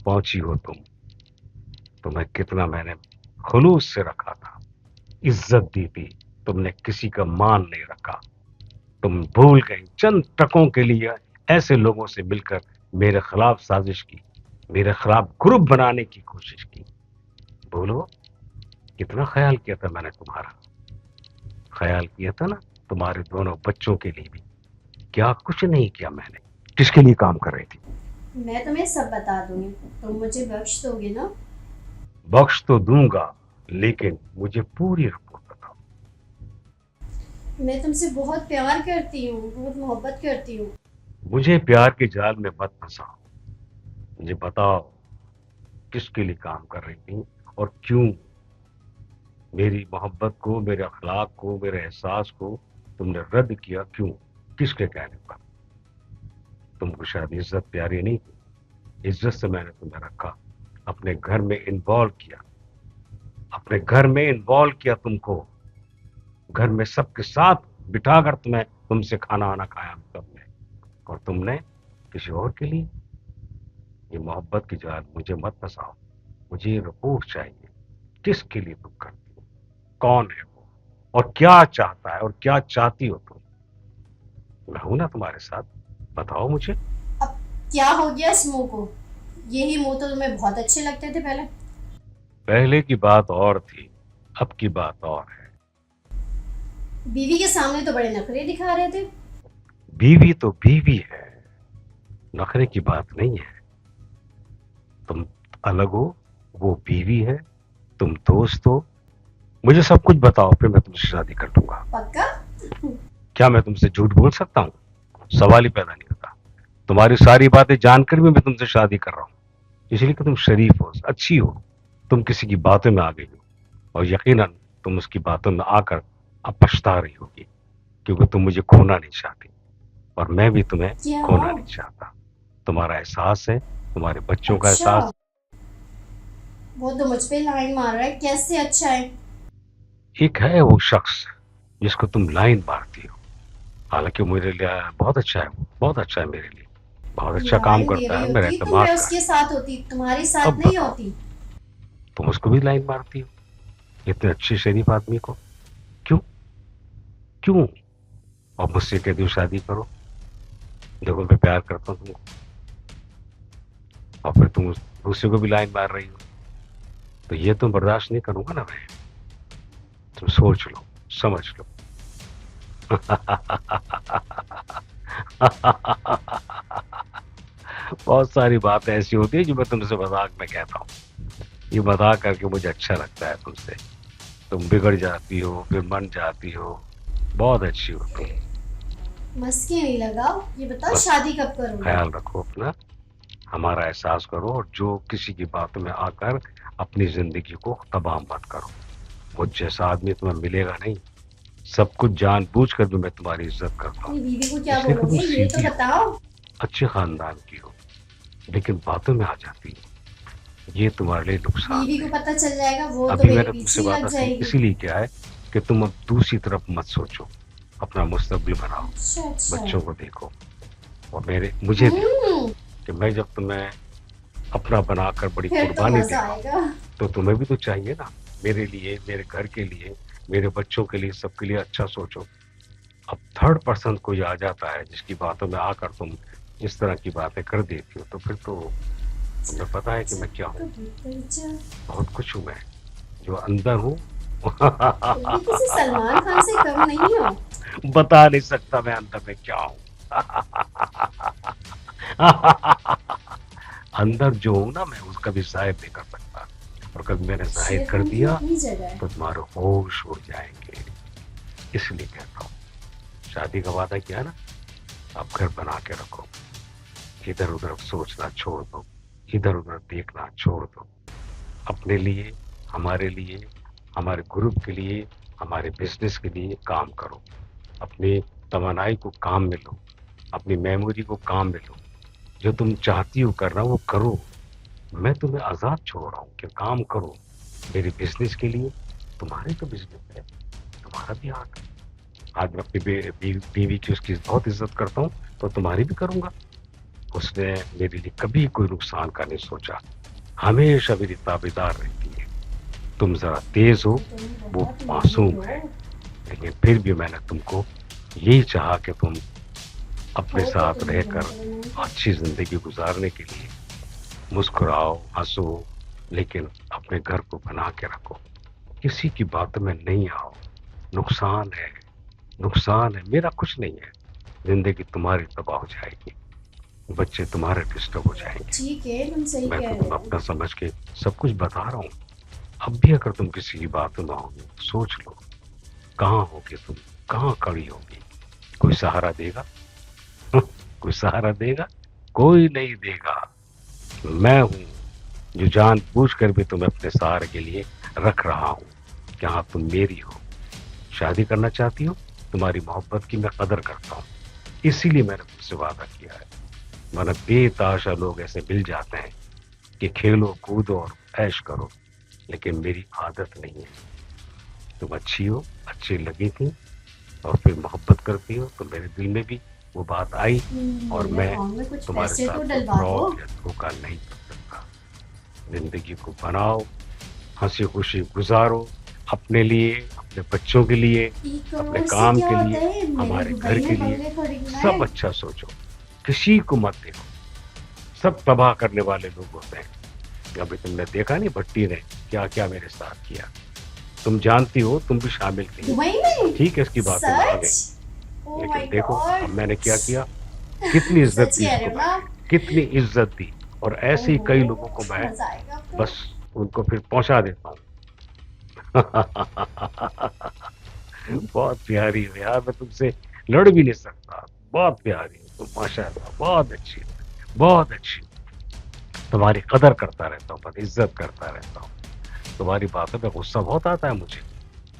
पहुंची हो तुम। तुम्हें कितना मैंने खुलूस से रखा था, इज्जत दी थी, तुमने किसी का मान नहीं रखा। तुम भूल गई चंद टकों के लिए ऐसे लोगों से मिलकर मेरे खिलाफ साजिश की, मेरे खिलाफ ग्रुप बनाने की कोशिश की। बोलो, कितना ख्याल किया था मैंने तुम्हारा, ख्याल किया था ना, तुम्हारे दोनों बच्चों के लिए भी। क्या कुछ नहीं किया मैंने? किसके लिए काम कर रही थी? मैं तुम्हें सब बता दूंगी। तुम मुझे बख्श दोगे ना? बख्श तो दूंगा, लेकिन मुझे पूरी रिपोर्ट बताओ। मैं तुमसे बहुत प्यार करती हूँ, बहुत मोहब्बत करती हूँ। मुझे प्यार के जाल में मत फंसाओ। मुझे बताओ, किसके लिए काम कर रही थी और क्यों? मेरी मोहब्बत को, मेरे अखलाक को, मेरे एहसास को तुमने रद्द किया क्यों? किसके कहने पर? तुमको शायद इज्जत प्यारी नहीं थी, इज्जत से मैंने तुम्हें रखा, अपने घर में इन्वॉल्व किया, अपने घर में इन्वॉल्व किया तुमको, घर में सबके साथ बिठाकर तुम्हें, तुमसे खाना आना खाया हम सबने, और तुमने किसी और के लिए? ये मोहब्बत की जाल मुझे मत फंसाओ। मुझे ये रिपोर्ट चाहिए, किसके लिए तुम करती हो, कौन है वो, और क्या चाहता है और क्या चाहती हो तुम? मैं हूं ना तुम्हारे साथ, बताओ मुझे। अब क्या हो गया इस मुंह को? यही मुंह तो तुम्हें बहुत अच्छे लगते थे पहले। पहले की बात और थी, अब की बात और है। बीवी के सामने तो बड़े नखरे दिखा रहे थे। बीवी तो बीवी है, नखरे की बात नहीं है। तुम अलग हो, वो बीवी है, तुम दोस्त हो। मुझे सब कुछ बताओ, फिर मैं तुमसे शादी कर लूंगा। पक्का? क्या मैं तुमसे झूठ बोल सकता हूँ? सवाल ही पैदा नहीं होता। तुम्हारी सारी बातें जानकर भी मैं तुमसे शादी कर रहा हूँ, इसलिए कि तुम शरीफ हो, अच्छी हो। तुम किसी की बातों में आ गई हो, और यकीनन तुम उसकी बातों में आकर अब पछता रही होगी, क्योंकि तुम मुझे खोना नहीं चाहती, और मैं भी तुम्हें क्या? खोना नहीं चाहता। तुम्हारा एहसास है, तुम्हारे बच्चों का अच्छा, एहसास। वो तो मुझ पे लाइन मार रहा है, कैसे अच्छा है? एक है वो शख्स जिसको तुम लाइन मारती हो, हालांकि मेरे लिए बहुत अच्छा है, वो बहुत अच्छा है मेरे लिए, बहुत अच्छा काम लाइन दे करता रही है, मेरा होती तो एतमाद मैं का है। उसके साथ होती, तुम्हारे साथ अब नहीं बताओ, होती। तुम उसको भी लाइन मारती हो, इतने अच्छे शरीफ आदमी को? क्यों? क्यों? और मुझसे कहती हो शादी करो, देखो मैं प्यार करता हूँ तुमको, और फिर तुम दूसरे को भी लाइन मार रही हो, तो ये तो बर्दाश्त नहीं करूंगा ना मैं। तुम सोच लो, समझ लो। बहुत सारी बातें ऐसी होती है जो मैं तुमसे मजाक में कहता हूँ, ये मजाक करके मुझे अच्छा लगता है तुमसे। तुम बिगड़ जाती हो, फिर मन जाती हो। बहुत अच्छी हो तुम। मस्के नहीं लगाओ, ये बताओ बस शादी कब करोगे? ख्याल रखो अपना, हमारा एहसास करो, और जो किसी की बातों में आकर अपनी जिंदगी को तबाह मत करो। मुझ जैसा आदमी तुम्हें मिलेगा नहीं। सब कुछ जानबूझ कर भी मैं तुम्हारी इज्जत करता हूँ, अपनी बीवी को क्या इसलिए कि तुम बोलोगे ये तो सीधी हो, बताओ। अच्छे खानदान की हो, लेकिन बातों में आ जाती है, ये तुम्हारे लिए नुकसान बीवी को है। पता चल जाएगा वो तो अभी मेरे मैंने पीछे तुमसे ही बात लग जाएगी। इसीलिए किया है कि तुम अब दूसरी तरफ मत सोचो, अपना मुस्तकबिल बनाओ, अच्छा अच्छा। बच्चों को देखो, और मुझे देखो, हम्म। कि मैं जब तुम्हें अपना बनाकर बड़ी फिर तो कुर्बानी दे मजा रहा हूँ, आएगा। तो तुम्हें भी तो चाहिए ना, मेरे लिए, मेरे घर के लिए, मेरे बच्चों के लिए, सबके लिए अच्छा सोचो। अब थर्ड पर्सन कोई आ जाता है जिसकी बातों में आकर तुम इस तरह की बातें कर देती हो, तो फिर तो तुम्हें पता है कि मैं क्या हूँ। कबूतर जा। बहुत कुछ हूँ मैं, जो अंदर हूँ। तुम भी किसी सलमान खान से कम नहीं हो। बता नहीं सकता मैं अंदर में क्या हूँ। अंदर जो हूं ना मैं, उसका भी जाहिर नहीं कर सकता, और कभी मैंने जाहिर शेर कर खान की दिया अपनी जगह है। तो तुम्हारे होश उड़ जाएंगे। इसलिए कहता हूँ, शादी का वादा किया ना, अब घर बना के रखो, इधर उधर सोचना छोड़ दो, इधर उधर देखना छोड़ दो। अपने लिए, हमारे लिए, हमारे ग्रुप के लिए, हमारे बिजनेस के लिए काम करो। अपनी तवानाई को काम में लो, अपनी मेमोरी को काम में लो। जो तुम चाहती हो करना वो करो। मैं तुम्हें आजाद छोड़ रहा हूँ कि काम करो मेरे बिजनेस के लिए। तुम्हारे तो बिजनेस है, तुम्हारा भी हक है। आज मैं अपनी बीवी की, उसकी बहुत इज्जत करता हूँ, तो तुम्हारी भी करूंगा। उसने मेरे लिए कभी कोई नुकसान का नहीं सोचा, हमेशा मेरी ताबेदार रहती है। तुम जरा तेज हो, तुम वो बहुत मासूम माहिर है, हो। लेकिन फिर भी मैंने तुमको यही चाहा कि तुम अपने हो तो साथ तुम रहकर जेंटलमैन। अच्छी जिंदगी गुजारने के लिए मुस्कुराओ, हंसो, लेकिन अपने घर को बना के रखो, किसी की बातों में नहीं आओ। नुकसान है, नुकसान है, मेरा कुछ नहीं है। जिंदगी तुम्हारी तबाह हो जाएगी, बच्चे तुम्हारे डिस्टर्ब हो जाएंगे। ठीक है, तुम सही मैं कह तो रहे तुम्हें हो। अपना समझ के सब कुछ बता रहा हूँ। अब भी अगर तुम किसी की बात में आओगे तो सोच लो, कहाँ होगी तुम, कहाँ खड़ी होगी? कोई सहारा देगा? कोई सहारा देगा? कोई नहीं देगा। मैं हूं जो जानबूझ कर भी तुम्हें अपने सहारे के लिए रख रहा हूं कि हाँ तुम मेरी हो। शादी करना चाहती हो? तुम्हारी मोहब्बत की मैं कदर करता हूँ, इसीलिए मैंने तुमसे वादा किया है। वरना बेताशा लोग ऐसे मिल जाते हैं कि खेलो कूदो और ऐश करो, लेकिन मेरी आदत नहीं है। तुम अच्छी हो, अच्छी लगी थी, और फिर मोहब्बत करती हो तो मेरे दिल में भी वो बात आई, और मेरे मैं अकाउंट में कुछ तुम्हारे पैसे तो साथ कोई डलवा दो। फ्रॉड या धोखा नहीं कर सकता। जिंदगी को बनाओ, हंसी खुशी गुजारो, अपने लिए, अपने बच्चों के लिए, एक अपने करोड़ से काम क्या के होता लिए, है, मेरे हमारे घर दुबई के में लिए। बंगले खरीदना है। सब अच्छा सोचो, किसी को मत देखो, सब तबाह करने वाले लोग होते हैं। अभी तुमने देखा नहीं भट्टी ने क्या क्या मेरे साथ किया? तुम जानती हो, तुम भी शामिल थी। दुबई में? ठीक है, इसकी बातें मान सच? गई, ओ लेकिन माय देखो अब गॉड। मैंने क्या किया, कितनी इज्जत सच दी कह रहे उसको हो ना? मैंने, कितनी इज्जत दी। और ऐसे ही कई ओहो, लोगों को मैं मजा आएगा फिर। बस उनको फिर पहुंचा देता हूँ। बहुत प्यारी हो यार, मैं तुमसे लड़ भी नहीं सकता। बहुत प्यारी हो तुम, माशाल्लाह, बहुत अच्छी हो, बहुत अच्छी हो। तुम्हारी कदर करता रहता हूँ, बस इज्जत करता रहता हूँ। तुम्हारी बातों पे गुस्सा बहुत आता है मुझे,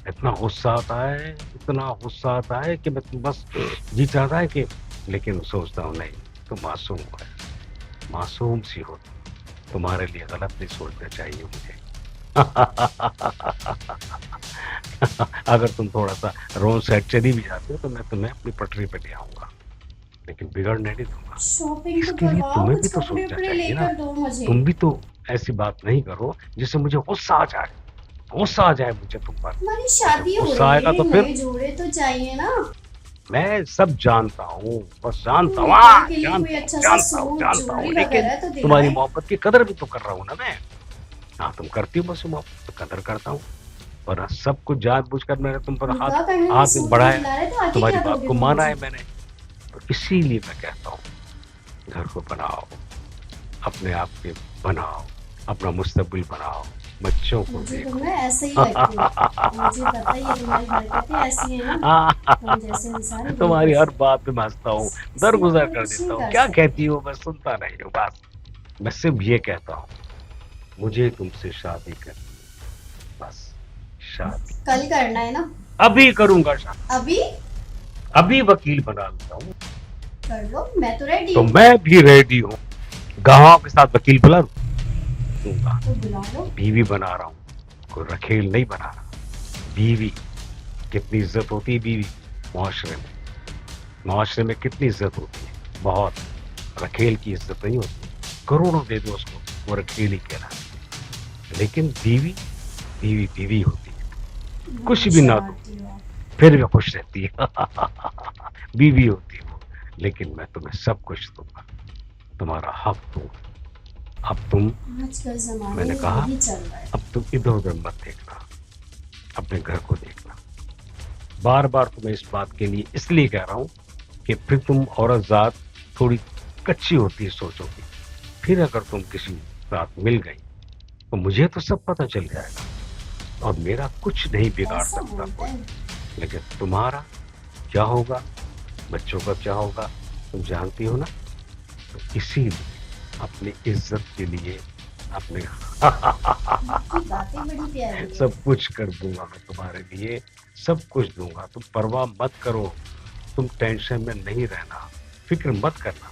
इतना गुस्सा आता है, इतना गुस्सा आता है कि मैं बस जी चाहता है कि, लेकिन सोचता हूँ नहीं, तुम मासूम हो, मासूम सी हो, तुम्हारे लिए गलत नहीं सोचना चाहिए मुझे। अगर तुम थोड़ा सा रोड साइड चली भी जाती हो तो मैं तुम्हें अपनी पटरी पे ले आऊंगा, लेकिन बिगड़ने नहीं दूंगा। शॉपिंग तो इसके लिए करवाओ, तुम्हें भी कुछ तो कपड़े सोचना उपड़े चाहिए ना। लेकर दो मुझे। तुम भी तो ऐसी बात नहीं करो जिससे मुझे गुस्सा आ जाए, गुस्सा आ जाए मुझे तुम पर। तुम्हारी और जब शादी हो गुस्सा रही आएगा है, तो फिर, नए जोड़े तो चाहिए ना। मैं सब जानता हूँ, बस जानता हूँ, निकाह के लिए कोई जानता हूँ, अच्छा सा जानता हूँ, सूट, जानता हूँ, ज्वेलरी लेकिन वगैरह तो तुम्हारी दिलाए। मोहब्बत की कदर भी तो कर रहा हूँ ना मैं। हाँ तुम करती हो मुझसे मोहब्बत, तो कदर करता हूँ। और सब कुछ जानबूझकर मैंने तुम पर हाथ निकाह करने में हाथ सूट नहीं बढ़ाया, दिला रहे तो आगे तुम्हारी क्या बात दोगे को तुम माना है मुझे? मैंने। तो इसीलिए मैं कहता हूँ, घर को बनाओ, अपने आप के बनाओ, अपना मुस्तकबिल बनाओ, बच्चों को मुझे तुम देखो। ना ऐसे ही लगते हो। मुझे पता ही है तुम्हारी हरकतें ऐसी हैं ना, तुम जैसे इंसान तुम्हारी हर बेवकूफ। बात में मैं हंसता हूँ, इसलिए दरगुजर कोई कर कुछ देता नहीं हूँ। कर क्या सकते। कहती हो मैं सुनता नहीं हूँ बस। मैं सिर्फ ये कहता हूँ, मुझे तुमसे शादी करनी है, बस शादी। कल करना है ना? अभी करूंगा शादी, अभी? अभी वकील बना लेता हूँ। कर लो, मैं तो रेडी तो हूँ। मैं भी रेडी हूँ, गवाहों के साथ वकील बुला दूंगा। तो बुला लो। बीवी बना रहा हूँ, कोई रखेल नहीं बना रहा। बीवी, कितनी इज्जत होती है बीवी मुआशरे में, मुआशरे में कितनी इज्जत होती है, बहुत। रखेल की इज्जत नहीं होती, करोड़ों दे दो उसको, वो रखेल ही कहलाती है। लेकिन बीवी, बीवी बीवी होती है, कुछ बहुत भी ना दो शरारती हो आप। फिर भी खुश रहती है। बीवी होती है वो। लेकिन मैं तुम्हें सब कुछ दूंगा, तुम्हारा हक दूंगा। अब तुम, आजकल जमाने मैंने में कहा, यही चल रहा है। अब तुम इधर उधर मत देखना, अपने घर को देखना। बार बार तुम्हें इस बात के लिए इसलिए कह रहा हूं कि फिर तुम औरत जात थोड़ी कच्ची होती है सोचों की। फिर अगर तुम किसी साथ मिल गई तो मुझे तो सब पता चल जाएगा, और मेरा कुछ नहीं बिगाड़ ऐसा सकता बोलते कोई। हैं? लेकिन तुम्हारा क्या होगा, बच्चों का क्या होगा, तुम जानती हो ना। तो इसीलिए अपनी इज्जत के लिए, अपने आपकी बातें बड़ी प्यारी है। सब कुछ कर दूंगा मैं तुम्हारे लिए, सब कुछ दूंगा, तुम परवाह मत करो, तुम टेंशन में नहीं रहना, फिक्र मत करना,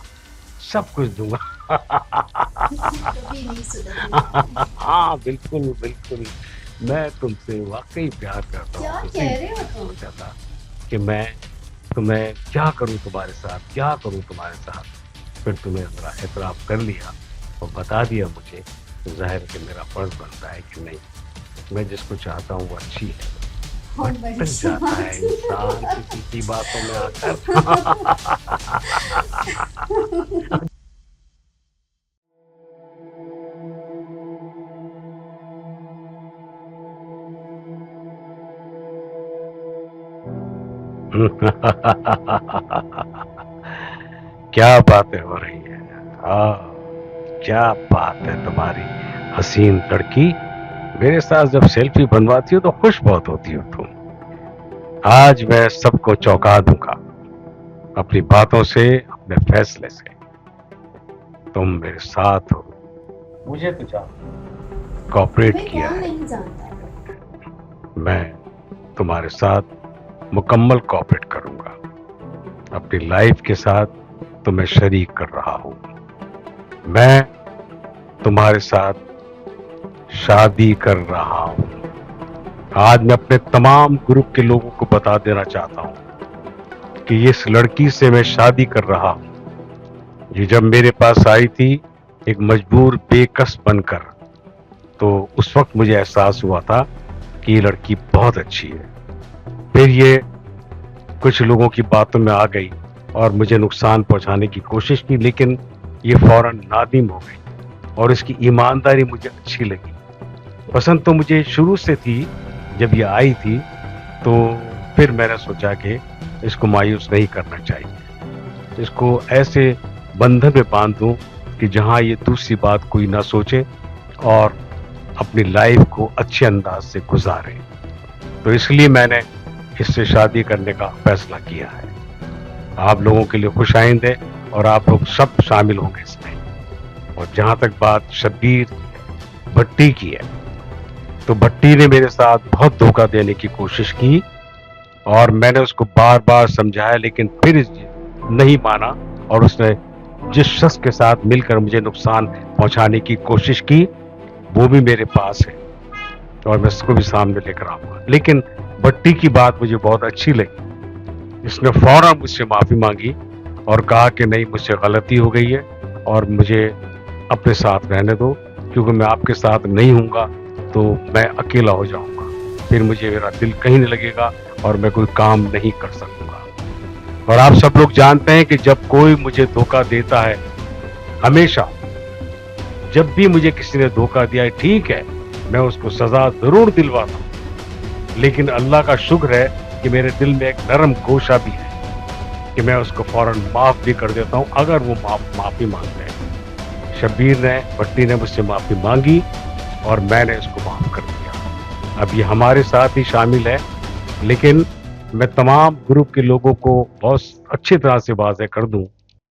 सब कुछ दूंगा। कभी नहीं सुधरने वाली। हाँ बिल्कुल बिल्कुल, मैं तुमसे वाकई प्यार करता क्या हूँ। कह रहे हो तुम? सोचा था कि मैं तुम्हें क्या करूं, तुम्हारे साथ क्या करूं, तुम्हारे साथ। फिर तुमने ज़रा एतराफ़ कर लिया और बता दिया मुझे, तो ज़ाहिर है कि मेरा फ़र्ज़ बनता है कि नहीं, मैं जिसको चाहता हूँ वो अच्छी है। बहुत बड़ी भटक जाता है इंसान किसी की बातों में आकर। क्या बातें हो रही हैं? हाँ, क्या बात है तुम्हारी हसीन लड़की। मेरे साथ जब सेल्फी बनवाती हो तो खुश बहुत होती हो तुम। आज मैं सबको चौंका दूंगा अपनी बातों से, अपने फैसले से। तुम मेरे साथ हो, मुझे तो कोऑपरेट मैं किया कौन है। नहीं जानता। मैं तुम्हारे साथ मुकम्मल कोऑपरेट करूंगा। अपनी लाइफ के साथ तुम्हें शरीक कर रहा हूं। मैं तुम्हारे साथ शादी कर रहा हूं। आज मैं अपने तमाम ग्रुप के लोगों को बता देना चाहता हूं कि इस लड़की से मैं शादी कर रहा हूं। ये जब मेरे पास आई थी एक मजबूर बेकस बनकर, तो उस वक्त मुझे एहसास हुआ था कि ये लड़की बहुत अच्छी है। फिर ये कुछ लोगों की बातों में आ गई और मुझे नुकसान पहुंचाने की कोशिश की, लेकिन ये फौरन नादिम हो गई और इसकी ईमानदारी मुझे अच्छी लगी। पसंद तो मुझे शुरू से थी जब ये आई थी, तो फिर मैंने सोचा कि इसको मायूस नहीं करना चाहिए। इसको ऐसे बंधन में बांध दूं कि जहां ये दूसरी बात कोई ना सोचे और अपनी लाइफ को अच्छे अंदाज से गुजारे। तो इसलिए मैंने इससे शादी करने का फैसला किया है। आप लोगों के लिए खुशाइंद है और आप लोग सब शामिल होंगे इसमें। और जहां तक बात शब्बीर भट्टी की है, तो भट्टी ने मेरे साथ बहुत धोखा देने की कोशिश की और मैंने उसको बार बार समझाया, लेकिन फिर नहीं माना और उसने जिस शख्स के साथ मिलकर मुझे नुकसान पहुंचाने की कोशिश की वो भी मेरे पास है और मैं उसको भी सामने लेकर आऊंगा। लेकिन भट्टी की बात मुझे बहुत अच्छी लगी। इसने फौरन मुझसे माफी मांगी और कहा कि नहीं, मुझसे गलती हो गई है और मुझे अपने साथ रहने दो, क्योंकि मैं आपके साथ नहीं हूँगा तो मैं अकेला हो जाऊंगा, फिर मुझे मेरा दिल कहीं नहीं लगेगा और मैं कोई काम नहीं कर सकूंगा। और आप सब लोग जानते हैं कि जब कोई मुझे धोखा देता है, हमेशा जब भी मुझे किसी ने धोखा दिया है, ठीक है, मैं उसको सजा जरूर दिलवाता हूं, लेकिन अल्लाह का शुक्र है कि मेरे दिल में एक नरम गोशा भी है कि मैं उसको फौरन माफ भी कर देता हूं अगर वो माफी मांगते हैं। शब्बीर ने, भट्टी ने मुझसे माफी मांगी और मैंने इसको माफ कर दिया। अब ये हमारे साथ ही शामिल है, लेकिन मैं तमाम ग्रुप के लोगों को बहुत अच्छी तरह से वाज़ेह कर दूं